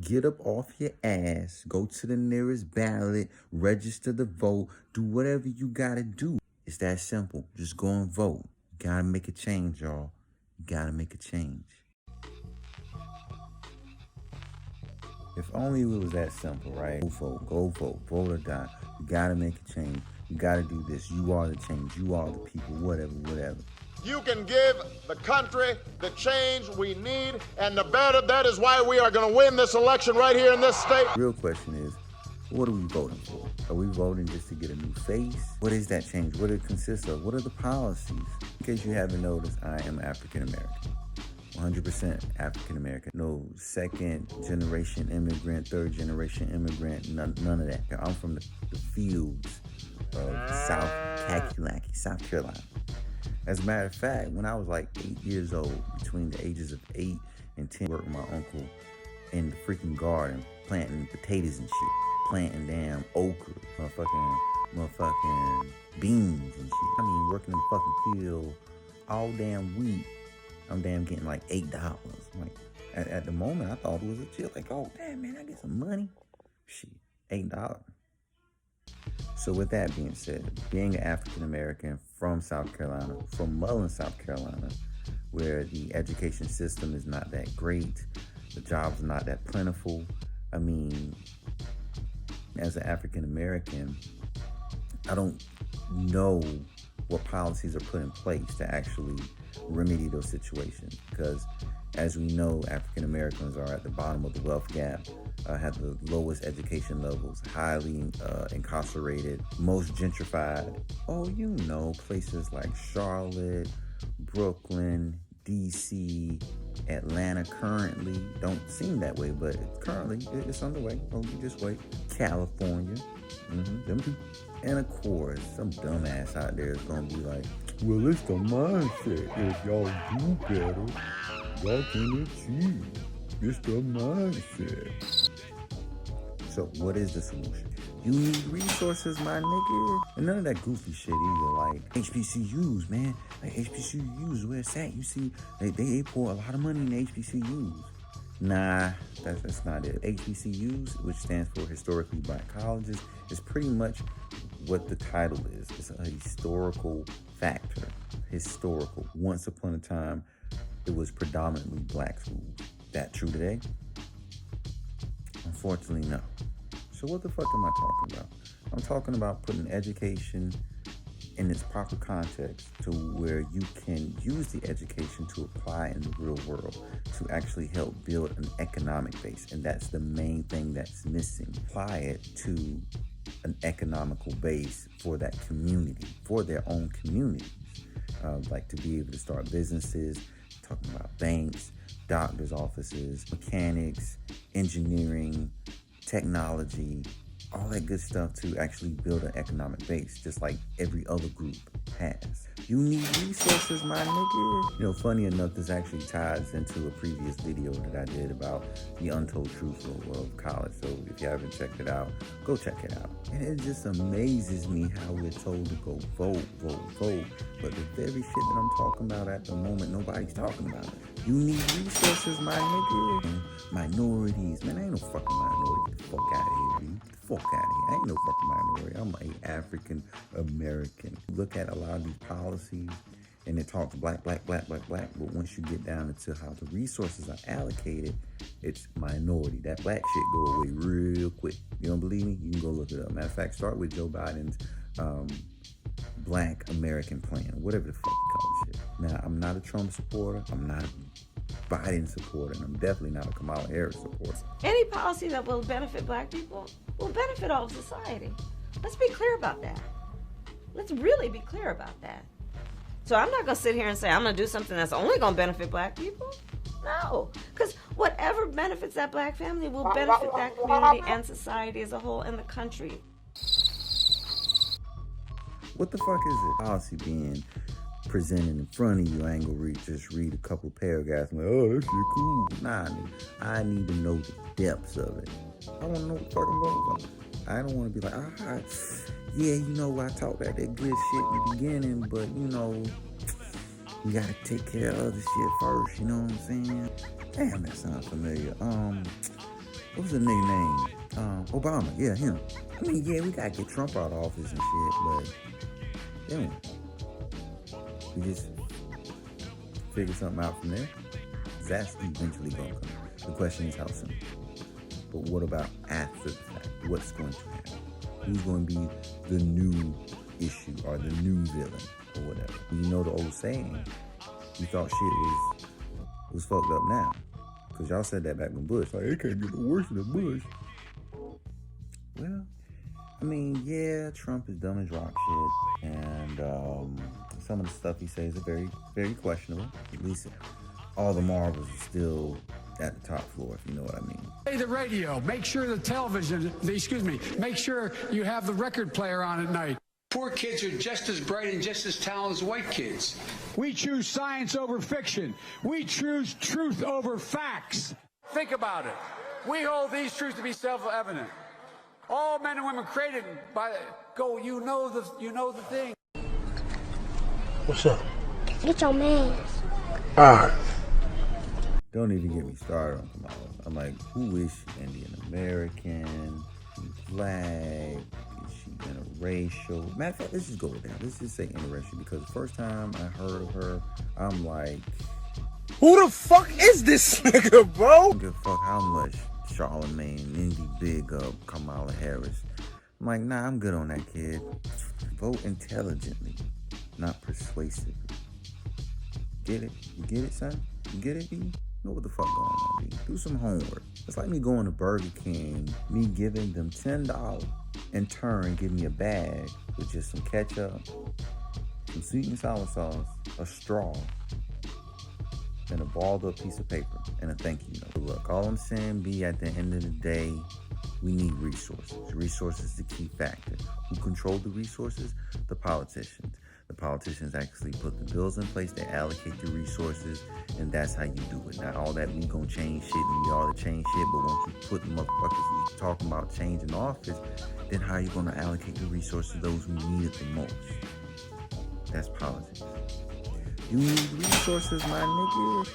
Get up off your ass, go to the nearest ballot, register to vote, do whatever you gotta do. It's that simple. Just go and vote. You gotta make a change, y'all. You gotta make a change. If only it was that simple, right? Go vote, vote or die. You gotta make a change. You gotta do this. You are the change. You are the people, whatever. You can give the country the change we need, and the better. That is why we are going to win this election right here in this state. Real question is, what are we voting for? Are we voting just to get a new face? What is that change? What does it consist of? What are the policies? In case you haven't noticed, I am African American. 100% African American. No second generation immigrant, third generation immigrant, none of that. I'm from the fields of South Kakalaki, South Carolina. As a matter of fact, when I was like 8 years old, between the ages of 8 and 10, I worked with my uncle in the freaking garden, planting potatoes and shit, planting damn okra, motherfucking beans and shit. I mean, working in the fucking field all damn week. I'm damn getting like $8. Like at the moment, I thought it was a chill. Like, oh damn man, I get some money. Shit, $8. So with that being said, being an African American from South Carolina, from Mullins, South Carolina, where the education system is not that great, the jobs are not that plentiful. I mean, as an African American, I don't know what policies are put in place to actually remedy those situations, because as we know, African Americans are at the bottom of the wealth gap, have the lowest education levels, highly incarcerated, most gentrified. Oh, you know, places like Charlotte, Brooklyn, DC, Atlanta currently don't seem that way, but currently it's underway. Oh, you just wait. California, them too. And of course, some dumbass out there is gonna be like, well, it's the mindset. If y'all do better, y'all can achieve. It's the mindset. So what is the solution? You need resources, my nigga. And none of that goofy shit either. Like HBCUs, man. Like HBCUs, where it's at. You see, they pour a lot of money in HBCUs. Nah, that's not it. HBCUs, which stands for Historically Black Colleges, is pretty much what the title is. It's a historical factor. Historical. Once upon a time, it was predominantly black schools. That true today? Unfortunately, no. So what the fuck am I talking about? I'm talking about putting education in its proper context to where you can use the education to apply in the real world to actually help build an economic base. And that's the main thing that's missing. Apply it to an economical base for that community, for their own communities. Like to be able to start businesses, talking about banks, doctors' offices, mechanics, engineering, technology, all that good stuff to actually build an economic base, just like every other group has. You need resources, my nigga. You know, funny enough, this actually ties into a previous video that I did about the untold truth of college. So if you haven't checked it out, go check it out. And it just amazes me how we're told to go vote. But the very shit that I'm talking about at the moment, nobody's talking about it. You need resources, my nigga. Minorities, man, I ain't no fucking minority. Get the fuck out of here, dude. Get the fuck out of here. I ain't no fucking minority. I'm an African American. Look at a lot of these policies and it talks black. But once you get down into how the resources are allocated, it's minority. That black shit go away real quick. You don't believe me? You can go look it up. Matter of fact, start with Joe Biden's Black American Plan, whatever the fuck you call this shit. Now, I'm not a Trump supporter. I'm not a Biden supporter, and I'm definitely not a Kamala Harris supporter. Any policy that will benefit black people will benefit all of society. Let's be clear about that. Let's really be clear about that. So I'm not going to sit here and say I'm going to do something that's only going to benefit black people. No, because whatever benefits that black family will benefit that community and society as a whole and the country. What the fuck is it? Policy being presented in front of you, I ain't gonna just read a couple paragraphs and like, oh, that shit cool. Nah, nigga, I need to know the depths of it. I want to know what the fuck I'm going for. I don't want to be like, yeah, you know, I talked about that good shit in the beginning, but you know, we gotta take care of other shit first. You know what I'm saying? Damn, that sounds familiar. what was the nigga name? Obama. Yeah, him. I mean, yeah, we gotta get Trump out of office and shit, but then we just figure something out from there. That's eventually gonna come. The question is how soon. But what about after the fact? What's going to happen? Who's going to be the new issue or the new villain or whatever? You know the old saying, you thought shit was fucked up now. Because y'all said that back when Bush. Like, it can't get no worse than Bush. Well, I mean, yeah, Trump is dumb as rock shit. And some of the stuff he says is very, very questionable. At least all the marbles are still at the top floor, if you know what I mean. Play the radio. Make sure the television, make sure you have the record player on at night. Poor kids are just as bright and just as talented as white kids. We choose science over fiction. We choose truth over facts. Think about it. We hold these truths to be self-evident. All men and women created by you know the thing. What's up? Get your man. All right. Don't even get me started on Kamala. I'm like, who is she? Indian American? She's black? Is she interracial? Matter of fact, let's just go with that. Let's just say interracial, because the first time I heard of her, I'm like, Who the fuck is this nigga, bro? I don't give a fuck how much Charlamagne, Indy big up Kamala Harris. I'm like, nah, I'm good on that, kid. Vote intelligently, not persuasively. Get it? You get it, son? You get it, B? Know what the fuck going on, B? Do some homework. It's like me going to Burger King, me giving them $10, in turn give me a bag with just some ketchup, some sweet and sour sauce, a straw, and a balled up piece of paper, and a thank you note. Look, all I'm saying, B, at the end of the day, we need resources. Resources is the key factor. Who control the resources? The politicians. The politicians actually put the bills in place, they allocate the resources, and that's how you do it. Not all that we gonna change shit and we ought to change shit, but once you put the motherfuckers who's talking about changing office, then how you gonna allocate the resources to those who need it the most? That's politics. You need resources, my nigga.